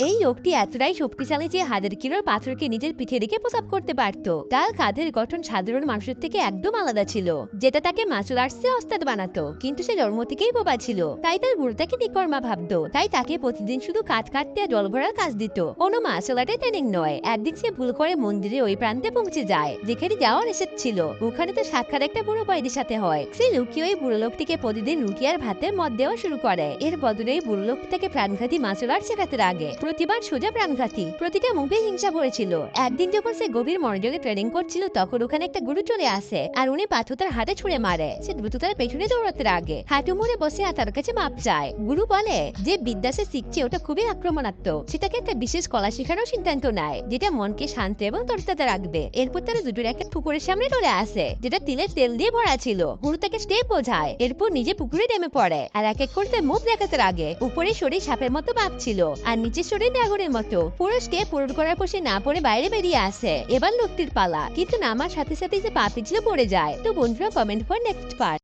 এই লোকটি এতটাই শক্তিশালী যে হাজার কিলোর পাথরকে নিজের পিঠে রেখে প্রসাব করতে পারত। তার কাঁধের গঠন সাধারণ মানুষের থেকে একদম আলাদা ছিল, যেটা তাকে মার্শাল আর্টসে ওস্তাদ বানাতো। কিন্তু সে জন্ম থেকেই বোবা ছিল, তাই তার গুরু তাকে নিকর্মা ভাবতো। তাই তাকে প্রতিদিন শুধু কাঠ কাটতে আর জল ভরার কাজ দিত, কোনো মার্শাল আর্টের ট্রেনিং নয়। একদিন সে ভুল করে মন্দিরে ওই প্রান্তে পৌঁছে যায় যেখানে যাওয়া নিষেধ ছিল। ওখানে তো সাক্ষাৎ একটা বুড়ো বয়দের সাথে হয়। সে লুকিয়ে ওই বুড়ো লোকটিকে প্রতিদিন রুটি আর ভাতের মদ দেওয়া শুরু করে। এর বদলে এই বুড়ো লোকটি তাকে প্রাণঘাতী মার্শাল আর্ট শেখাতে লাগে, প্রতিবার সোজা প্রাণঘাতী, প্রতিটা মুখে হিংসা ভরেছিল। একদিন যখন সে গভীর মনোযোগে ট্রেনিং করছিল, তখন ওখানে একটা গুরু চলে আসে আর উনি পাথর তার হাতে ছুঁড়ে মারে। সে দ্রুত তার পেছনে দৌড়াতে লাগে, হাঁটু মুড়ে বসে আর তার কাছে মাপ চায়। গুরু বলে যে বিদ্যা সে শিখছে ওটা খুবই আক্রমণাত্মক, সেটাকে একটা বিশেষ কলা শেখানোর সিদ্ধান্ত নেয় যেটা মনকে শান্ত এবং তরতাজা রাখবে। এরপর তারা দুটোর একটা পুকুরের সামনে চলে আসে যেটা তিলের তেল দিয়ে ভরা ছিল। গুরু তাকে স্টেপ বোঝায়, এরপর নিজে পুকুরে নেমে পড়ে আর এক এক করে তার মুখ দেখাতে লাগে। উপরে শরীর সাপের মতো ভাব ছিল আর নিচের শরীর ড্রাগনের মতো। পুরো স্টেপ পূরণ করার পর সে না পড়ে বাইরে বেরিয়ে আসে। এবার লোকটির পালা, কিন্তু নামার সাথে সাথে যে পা পিছলে পড়ে যায়। তো বন্ধুরা, কমেন্ট ফর নেক্সট পার্ট।